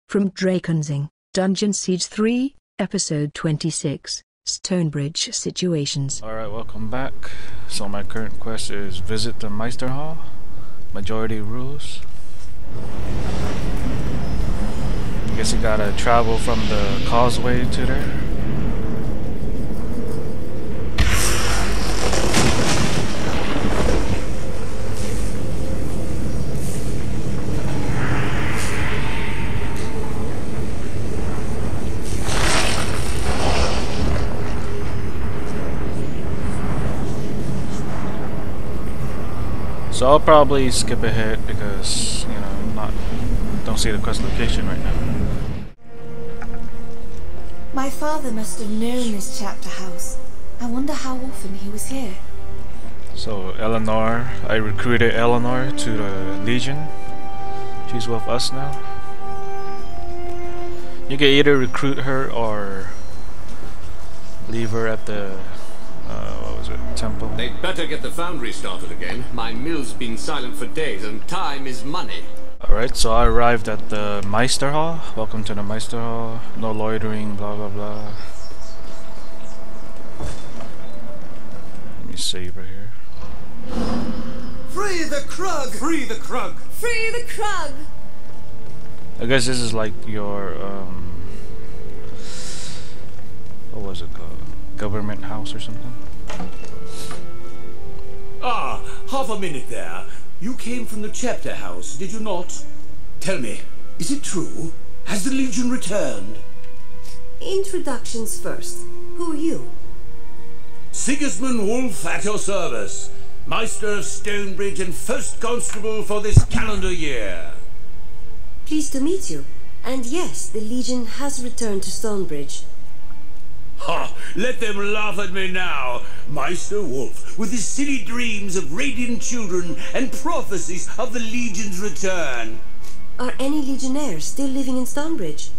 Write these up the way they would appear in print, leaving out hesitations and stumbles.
From Drakenseng, Dungeon Siege 3, Episode 26, Stonebridge Situations. Alright, welcome back. So my current quest is visit the Meister Hall. Majority rules. I guess you gotta travel from the causeway to there. So I'll probably skip ahead because, you know, don't see the quest location right now. My father must have known this chapter house. I wonder how often he was here. So Eleanor, I recruited Eleanor to the Legion. She's with us now. You can either recruit her or leave her at the temple. They'd better get the foundry started again. My mill's been silent for days and time is money. Alright, so I arrived at the Meister Hall. Welcome to the Meister Hall. No loitering, blah blah blah. Let me save right here. Free the Krug! Free the Krug! Free the Krug! I guess this is like your what was it called? Government house or something? Ah, half a minute there. You came from the chapter house, did you not? Tell me, is it true? Has the Legion returned? Introductions first. Who are you? Sigismund Wolf at your service. Meister of Stonebridge and first constable for this calendar year. Pleased to meet you. And yes, the Legion has returned to Stonebridge. Ha! Let them laugh at me now! Meister Wolf, with his silly dreams of radiant children and prophecies of the Legion's return. Are any Legionnaires still living in Stonebridge?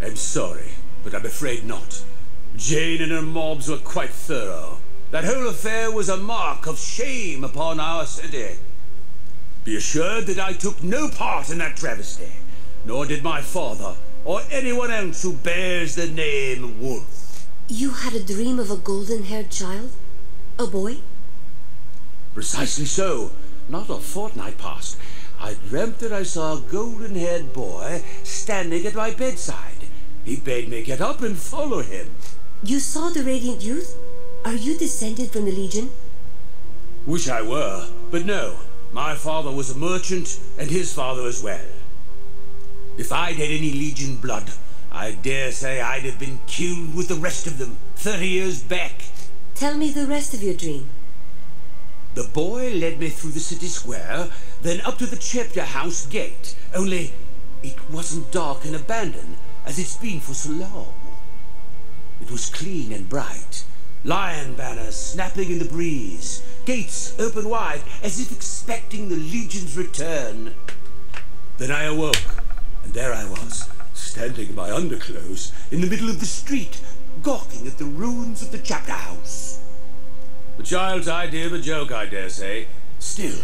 I'm sorry, but I'm afraid not. Jane and her mobs were quite thorough. That whole affair was a mark of shame upon our city. Be assured that I took no part in that travesty, nor did my father, or anyone else who bears the name Wolf. You had a dream of a golden-haired child? A boy? Precisely so. Not a fortnight past, I dreamt that I saw a golden-haired boy standing at my bedside. He bade me get up and follow him. You saw the radiant youth? Are you descended from the Legion? Wish I were, but no. My father was a merchant, and his father as well. If I'd had any Legion blood, I dare say I'd have been killed with the rest of them 30 years back. Tell me the rest of your dream. The boy led me through the city square, then up to the chapter house gate. Only it wasn't dark and abandoned, as it's been for so long. It was clean and bright. Lion banners snapping in the breeze. Gates open wide, as if expecting the Legion's return. Then I awoke. And there I was, standing in my underclothes, in the middle of the street, gawking at the ruins of the chapter house. A child's idea of a joke, I dare say. Still,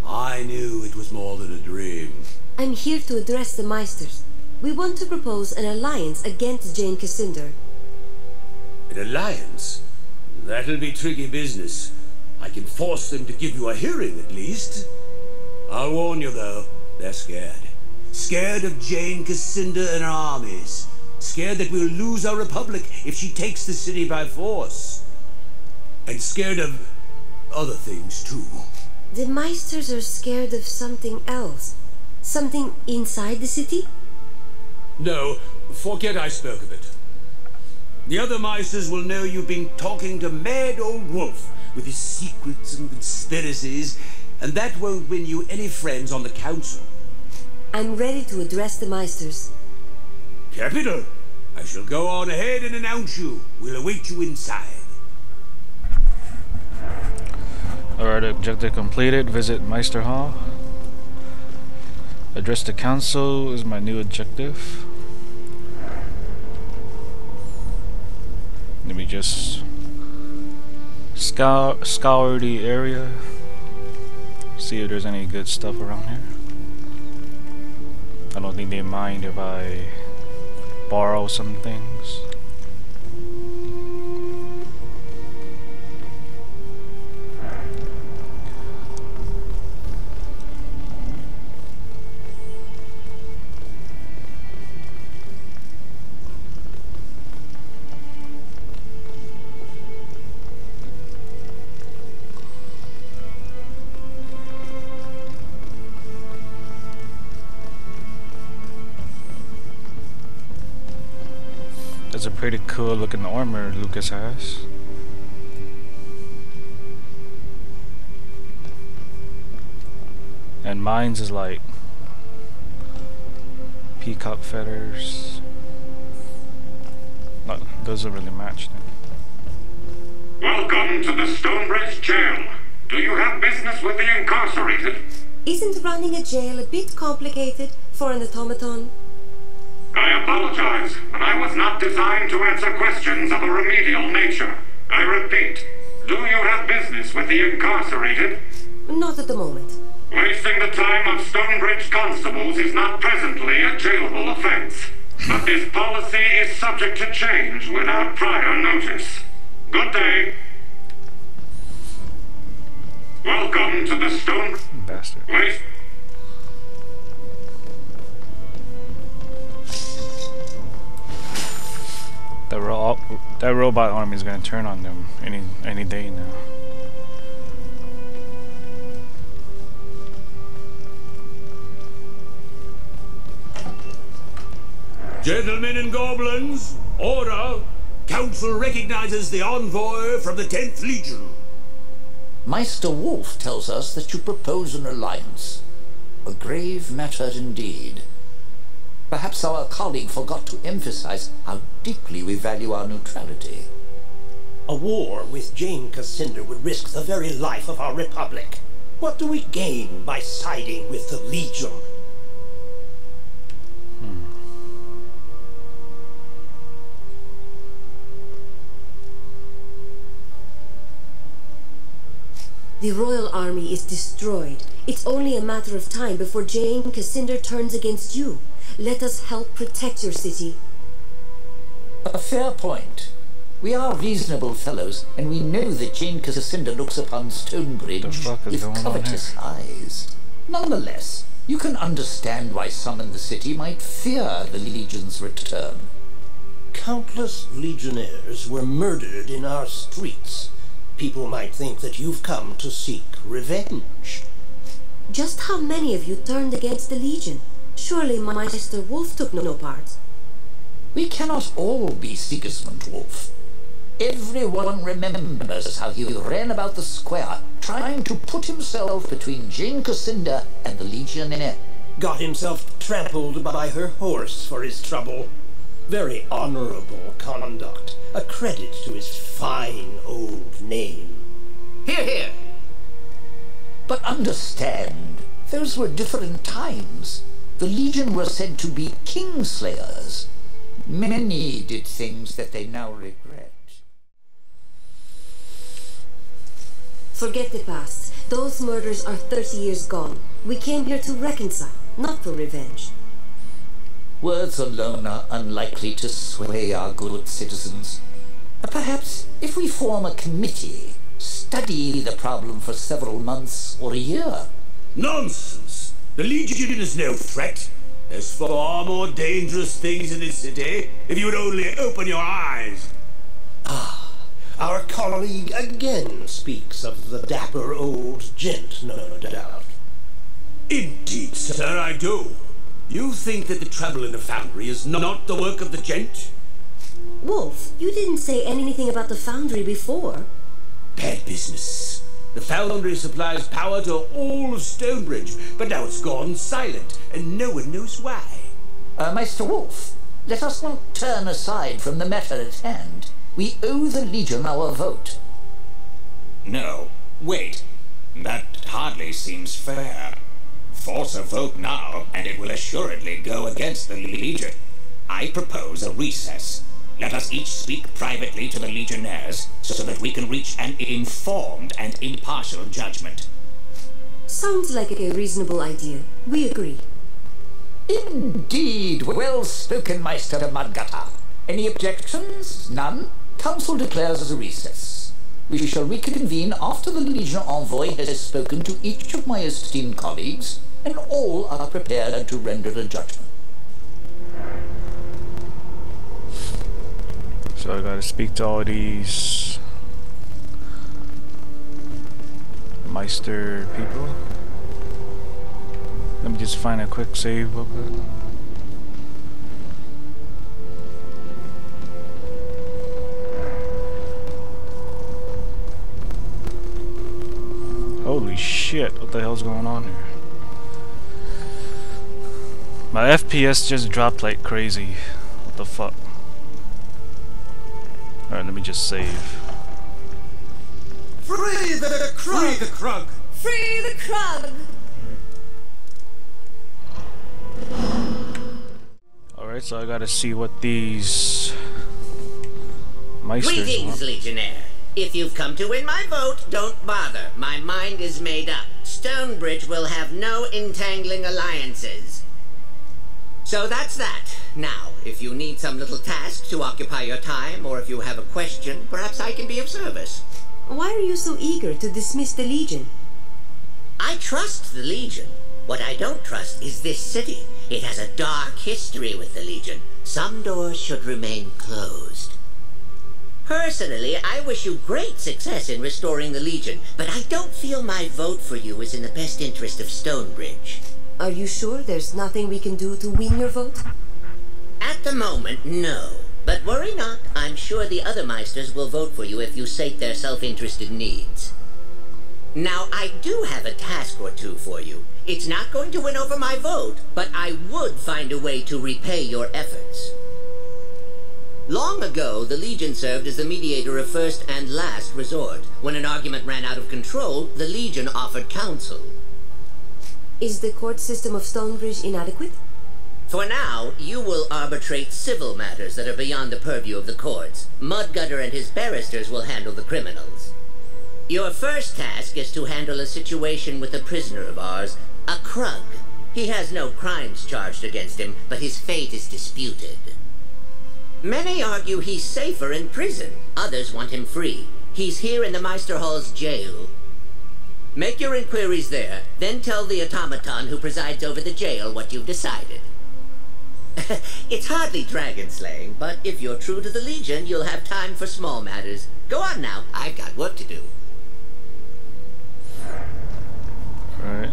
I knew it was more than a dream. I'm here to address the Meisters. We want to propose an alliance against Jane Cassinder. An alliance? That'll be tricky business. I can force them to give you a hearing, at least. I'll warn you, though, they're scared. Scared of Jane Cassinder and her armies. Scared that we'll lose our republic if she takes the city by force. And scared of other things, too. The Meisters are scared of something else. Something inside the city? No, forget I spoke of it. The other Meisters will know you've been talking to mad old Wolf with his secrets and conspiracies, and that won't win you any friends on the council. I'm ready to address the Meisters. Capital! I shall go on ahead and announce you. We'll await you inside. Alright, objective completed. Visit Meister Hall. Address the council is my new objective. Let me just scour the area. See if there's any good stuff around here. I don't think they mind if I borrow some things. That's a pretty cool looking armor Lucas has. And mine's is like peacock feathers. No, doesn't really match them. Welcome to the Stonebridge jail. Do you have business with the incarcerated? Isn't running a jail a bit complicated for an automaton? I apologize, but I was not designed to answer questions of a remedial nature. I repeat, do you have business with the incarcerated? Not at the moment. Wasting the time of Stonebridge constables is not presently a jailable offense. But this policy is subject to change without prior notice. Good day. Welcome to the Stone... Bastard. Waste... That robot army is gonna turn on them any day now. Gentlemen and goblins, order! Council recognizes the envoy from the 10th Legion. Meister Wolf tells us that you propose an alliance. A grave matter indeed. Perhaps our colleague forgot to emphasize how deeply we value our neutrality. A war with Jane Cassander would risk the very life of our Republic. What do we gain by siding with the Legion? The Royal Army is destroyed. It's only a matter of time before Jane Cassander turns against you. Let us help protect your city. A fair point. We are reasonable fellows, and we know that Jane Cassander looks upon Stonebridge with covetous eyes. Nonetheless, you can understand why some in the city might fear the Legion's return. Countless legionnaires were murdered in our streets. People might think that you've come to seek revenge. Just how many of you turned against the Legion? Surely Meister Wolf took no part. We cannot all be Sigismund Wolf. Everyone remembers how he ran about the square, trying to put himself between Jane Cassander and the Legionnaire. Got himself trampled by her horse for his trouble. Very honorable conduct. A credit to his fine old name. Hear, hear! But understand, those were different times. The Legion were said to be kingslayers. Many did things that they now regret. Forget the past. Those murders are 30 years gone. We came here to reconcile, not for revenge. Words alone are unlikely to sway our good citizens. Perhaps if we form a committee, study the problem for several months or a year. Nonsense! The Legion is no threat. There's far more dangerous things in this city, if you would only open your eyes. Ah, our colleague again speaks of the dapper old gent, no doubt. Indeed, sir, I do. You think that the trouble in the foundry is not the work of the gent? Wolf, you didn't say anything about the foundry before. Bad business. The foundry supplies power to all of Stonebridge, but now it's gone silent, and no one knows why. Meister Wolf, let us not turn aside from the matter at hand. We owe the Legion our vote. No, wait. That hardly seems fair. Force a vote now, and it will assuredly go against the Legion. I propose a recess. Let us each speak privately to the Legionnaires, so that we can reach an informed and impartial judgment. Sounds like a reasonable idea. We agree. Indeed, well spoken, Meister Madgata. Any objections? None? Council declares a recess. We shall reconvene after the Legion envoy has spoken to each of my esteemed colleagues, and all are prepared to render a judgment. So I gotta speak to all these Meister people. Let me just find a quick save real quick. Holy shit, what the hell's going on here? My FPS just dropped like crazy. What the fuck? Alright, let me just save. Free the Krug! Free the Krug! Free the Krug! Alright, so I gotta see what these Meisters Greetings, want. Legionnaire. If you've come to win my vote, don't bother. My mind is made up. Stonebridge will have no entangling alliances. So that's that. Now, if you need some little task to occupy your time, or if you have a question, perhaps I can be of service. Why are you so eager to dismiss the Legion? I trust the Legion. What I don't trust is this city. It has a dark history with the Legion. Some doors should remain closed. Personally, I wish you great success in restoring the Legion, but I don't feel my vote for you is in the best interest of Stonebridge. Are you sure there's nothing we can do to win your vote? At the moment, no. But worry not, I'm sure the other Meisters will vote for you if you sate their self-interested needs. Now, I do have a task or two for you. It's not going to win over my vote, but I would find a way to repay your efforts. Long ago, the Legion served as the mediator of first and last resort. When an argument ran out of control, the Legion offered counsel. Is the court system of Stonebridge inadequate? For now, you will arbitrate civil matters that are beyond the purview of the courts. Mudgutter and his barristers will handle the criminals. Your first task is to handle a situation with a prisoner of ours, a Krug. He has no crimes charged against him, but his fate is disputed. Many argue he's safer in prison. Others want him free. He's here in the Meister Hall's jail. Make your inquiries there, then tell the automaton who presides over the jail what you've decided. It's hardly dragon slaying, but if you're true to the Legion, you'll have time for small matters. Go on now, I've got work to do. Alright.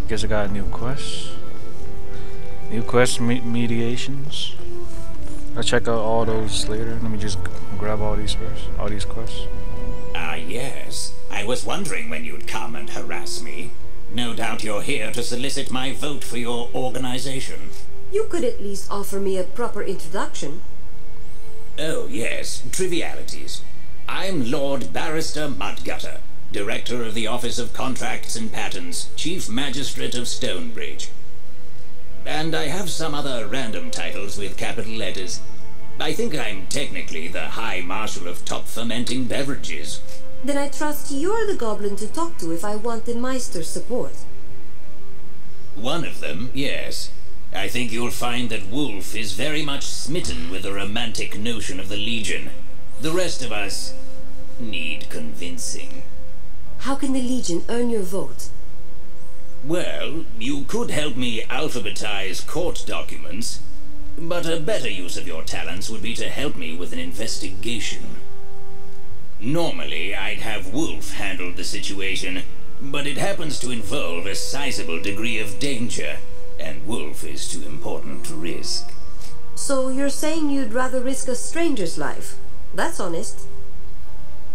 Guess I got a new quest. New quest mediations. I'll check out all those later. Let me just grab all these first. All these quests. Ah, yes. I was wondering when you'd come and harass me. No doubt you're here to solicit my vote for your organization. You could at least offer me a proper introduction. Oh, yes. Trivialities. I'm Lord Barrister Mudgutter, Director of the Office of Contracts and Patents, Chief Magistrate of Stonebridge. And I have some other random titles with capital letters. I think I'm technically the High Marshal of Top Fermenting Beverages. Then I trust you're the goblin to talk to if I want the Meister's support. One of them, yes. I think you'll find that Wolf is very much smitten with the romantic notion of the Legion. The rest of us need convincing. How can the Legion earn your vote? Well, you could help me alphabetize court documents, but a better use of your talents would be to help me with an investigation. Normally, I'd have Wolf handle the situation, but it happens to involve a sizable degree of danger, and Wolf is too important to risk. So you're saying you'd rather risk a stranger's life? That's honest.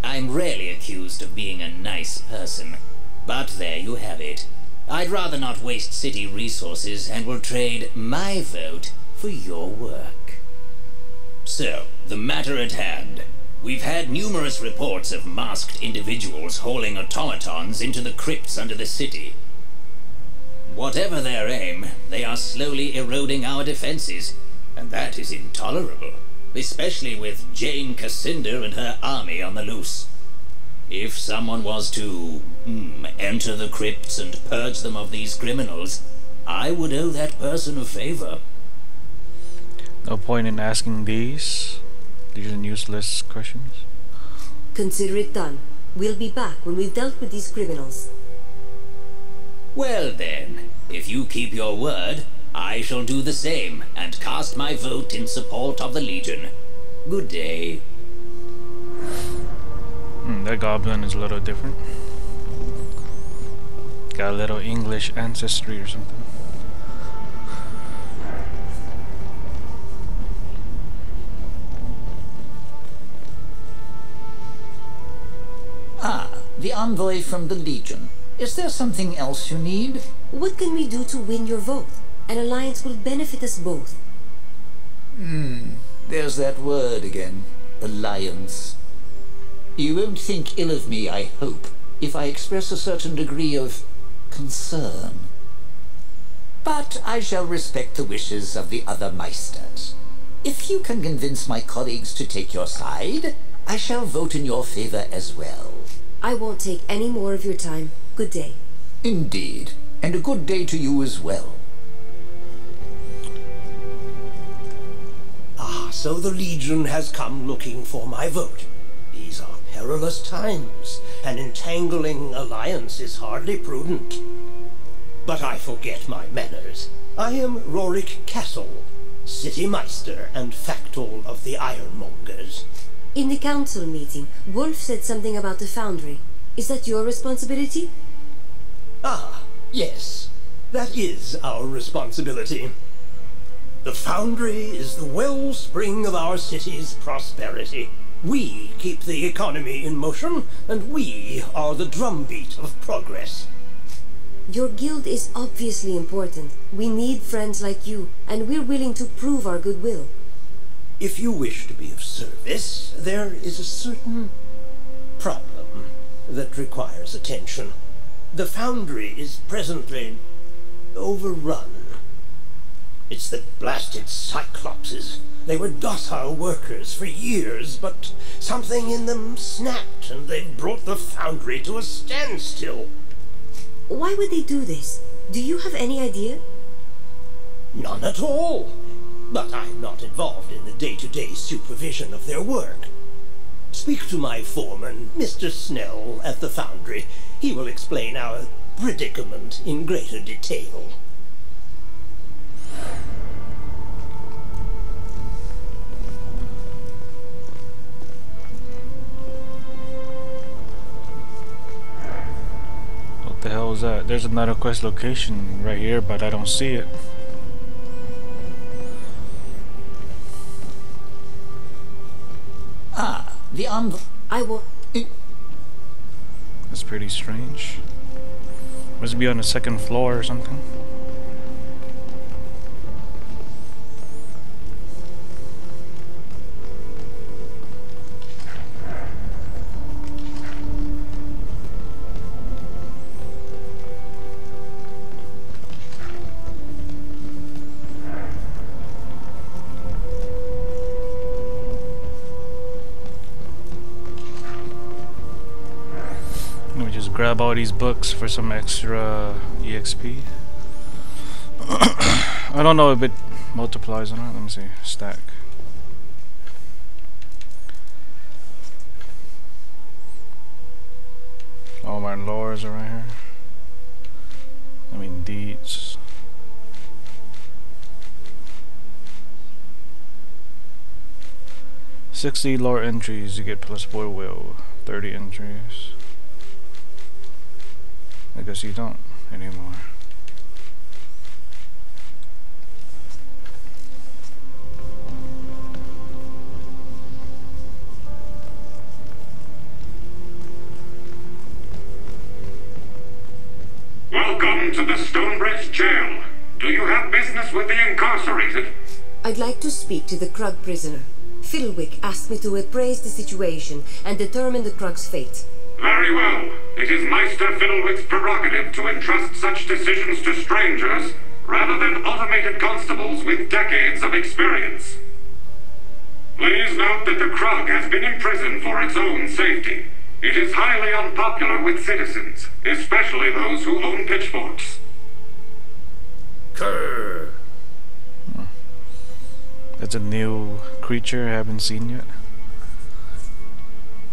I'm rarely accused of being a nice person, but there you have it. I'd rather not waste city resources and will trade my vote for your work. So, the matter at hand. We've had numerous reports of masked individuals hauling automatons into the crypts under the city. Whatever their aim, they are slowly eroding our defenses, and that is intolerable, especially with Jane Cascinder and her army on the loose. If someone was to enter the crypts and purge them of these criminals, I would owe that person a favor. No point in asking these. These are useless questions. Consider it done. We'll be back when we've dealt with these criminals. Well then, if you keep your word, I shall do the same and cast my vote in support of the Legion. Good day. That goblin is a little different. Got a little English ancestry or something. Ah, the envoy from the Legion. Is there something else you need? What can we do to win your vote? An alliance will benefit us both. There's that word again. Alliance. You won't think ill of me, I hope, if I express a certain degree of concern. But I shall respect the wishes of the other Meisters. If you can convince my colleagues to take your side, I shall vote in your favor as well. I won't take any more of your time. Good day. Indeed, and a good day to you as well. Ah, so the Legion has come looking for my vote. These are perilous times. An entangling alliance is hardly prudent. But I forget my manners. I am Rorik Castle, City Meister and Factol of the Ironmongers. In the council meeting, Wolf said something about the foundry. Is that your responsibility? Ah, yes. That is our responsibility. The foundry is the wellspring of our city's prosperity. We keep the economy in motion, and we are the drumbeat of progress. Your guild is obviously important. We need friends like you, and we're willing to prove our goodwill. If you wish to be of service, there is a certain problem that requires attention. The foundry is presently overrun. It's the blasted Cyclopses. They were docile workers for years, but something in them snapped and they brought the foundry to a standstill. Why would they do this? Do you have any idea? None at all. But I'm not involved in the day-to-day supervision of their work. Speak to my foreman, Mr. Snell, at the foundry. He will explain our predicament in greater detail. What the hell is that? There's another quest location right here, but I don't see it. Ah, the envoy. I will. That's pretty strange. Must be on the second floor or something. Grab all these books for some extra EXP. I don't know if it multiplies or not. Let me see. Stack. All my lores are right here. I mean deeds. "60 lore entries, you get plus boy will. 30 entries. I guess you don't anymore. Welcome to the Stonebridge jail. Do you have business with the incarcerated? I'd like to speak to the Krug prisoner. Fiddlewick asked me to appraise the situation and determine the Krug's fate. Very well. It is Meister Fiddlewick's prerogative to entrust such decisions to strangers rather than automated constables with decades of experience. Please note that the Krug has been imprisoned for its own safety. It is highly unpopular with citizens, especially those who own pitchforks. Krr. That's a new creature I haven't seen yet.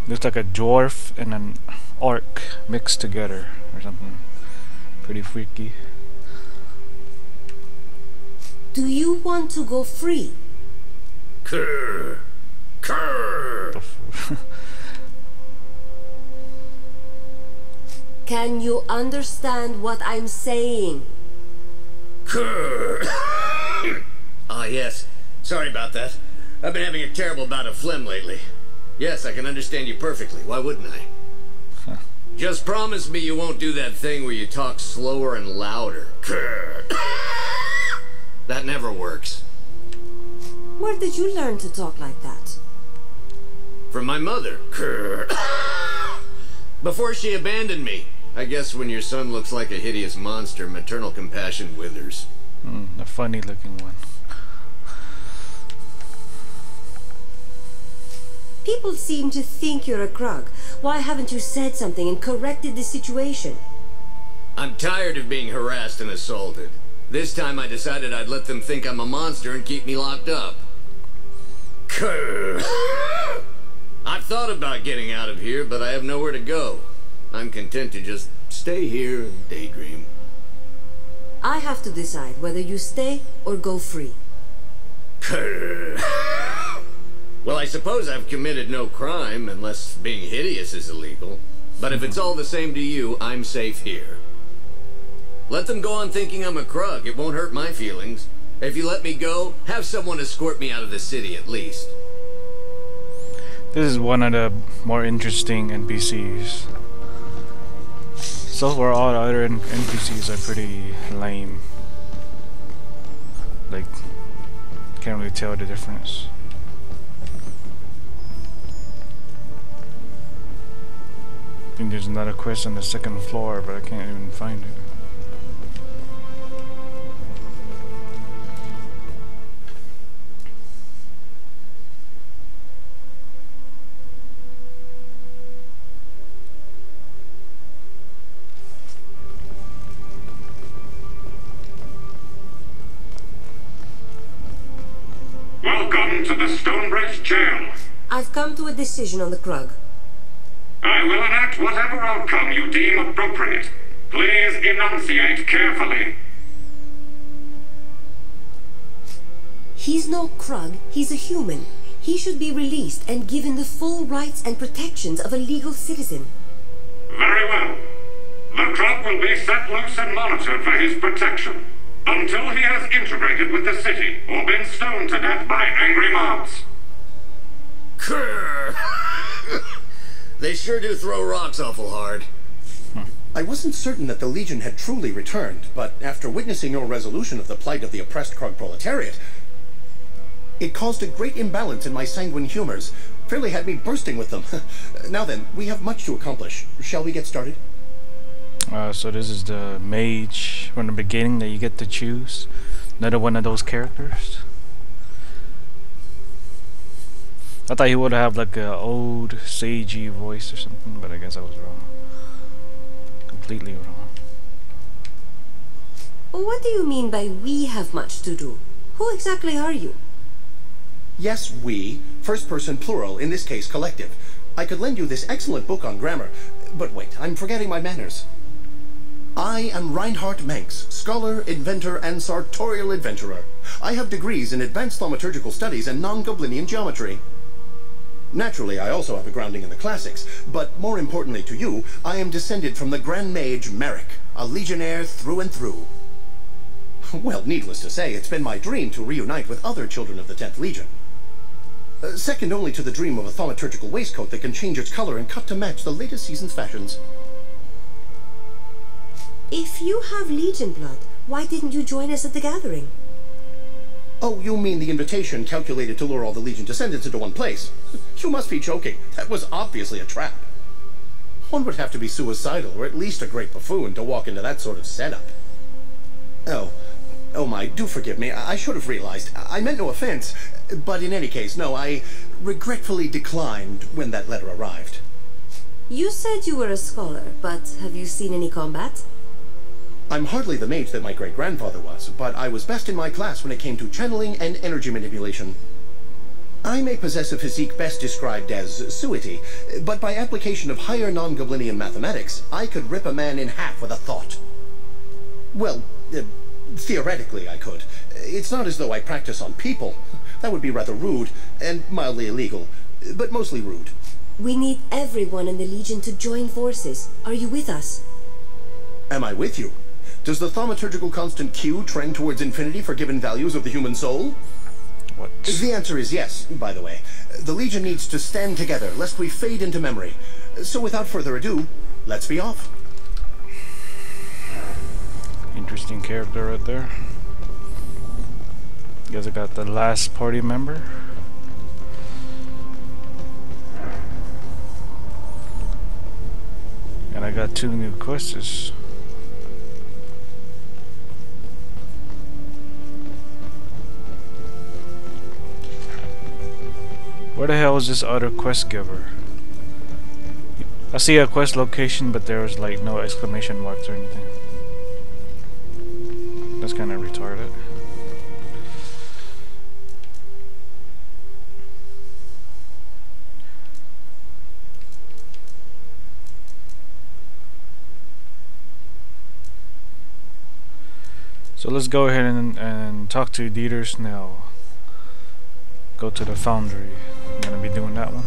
Looks like a dwarf and an orc mixed together or something. Pretty freaky. Do you want to go free? Krr. Krr. Can you understand what I'm saying? Krr. Yes. Sorry about that. I've been having a terrible bout of phlegm lately. Yes, I can understand you perfectly. Why wouldn't I? Huh. Just promise me you won't do that thing where you talk slower and louder. Krr. That never works. Where did you learn to talk like that? From my mother. Krr. Before she abandoned me. I guess when your son looks like a hideous monster, maternal compassion withers. The funny looking one. People seem to think you're a Krug. Why haven't you said something and corrected the situation? I'm tired of being harassed and assaulted. This time I decided I'd let them think I'm a monster and keep me locked up. Krr. I've thought about getting out of here, but I have nowhere to go. I'm content to just stay here and daydream. I have to decide whether you stay or go free. Krr. Well, I suppose I've committed no crime, unless being hideous is illegal. But if it's all the same to you, I'm safe here. Let them go on thinking I'm a Krug. It won't hurt my feelings. If you let me go, have someone escort me out of the city at least. This is one of the more interesting NPCs. So far, all the other NPCs are pretty lame. Like, can't really tell the difference. I think there's another quest on the second floor, but I can't even find it. Welcome to the Stonebridge jail. I've come to a decision on the Krug. I will enact whatever outcome you deem appropriate. Please enunciate carefully. He's no Krug, he's a human. He should be released and given the full rights and protections of a legal citizen. Very well. The Krug will be set loose and monitored for his protection, until he has integrated with the city or been stoned to death by angry mobs. Krr. They sure do throw rocks awful hard. I wasn't certain that the Legion had truly returned, but after witnessing your resolution of the plight of the oppressed Krug proletariat, it caused a great imbalance in my sanguine humors. Fairly had me bursting with them. Now then, we have much to accomplish. Shall we get started? So this is the mage from the beginning that you get to choose. Another one of those characters. I thought he would have like an old sagey voice or something, but I guess I was wrong. Completely wrong. What do you mean by we have much to do? Who exactly are you? Yes, we. First person plural, in this case collective. I could lend you this excellent book on grammar, but wait, I'm forgetting my manners. I am Reinhard Manx, scholar, inventor, and sartorial adventurer. I have degrees in advanced thaumaturgical studies and non-Goblinian geometry. Naturally, I also have a grounding in the classics, but more importantly to you, I am descended from the Grand Mage Merrick, a legionnaire through and through. Well, needless to say, it's been my dream to reunite with other children of the 10th Legion. Second only to the dream of a thaumaturgical waistcoat that can change its color and cut to match the latest season's fashions. If you have Legion blood, why didn't you join us at the gathering? Oh, you mean the invitation calculated to lure all the Legion descendants into one place? You must be joking. That was obviously a trap. One would have to be suicidal, or at least a great buffoon, to walk into that sort of setup. Oh my, do forgive me. I should have realized. I meant no offense. But in any case, no, I regretfully declined when that letter arrived. You said you were a scholar, but have you seen any combat? I'm hardly the mage that my great-grandfather was, but I was best in my class when it came to channeling and energy manipulation. I may possess a physique best described as suety, but by application of higher non-Goblinian mathematics, I could rip a man in half with a thought. Well, theoretically I could. It's not as though I practice on people. That would be rather rude, and mildly illegal, but mostly rude. We need everyone in the Legion to join forces. Are you with us? Am I with you? Does the thaumaturgical constant Q trend towards infinity for given values of the human soul? What? The answer is yes, by the way. The Legion needs to stand together, lest we fade into memory. So without further ado, let's be off. Interesting character right there. You guys got the last party member. And I got 2 new quests. Where the hell is this other quest giver? I see a quest location, but there was like no exclamation marks or anything. That's kind of retarded. So let's go ahead and talk to Dieter Snell. Go to the foundry. I'm gonna be doing that one.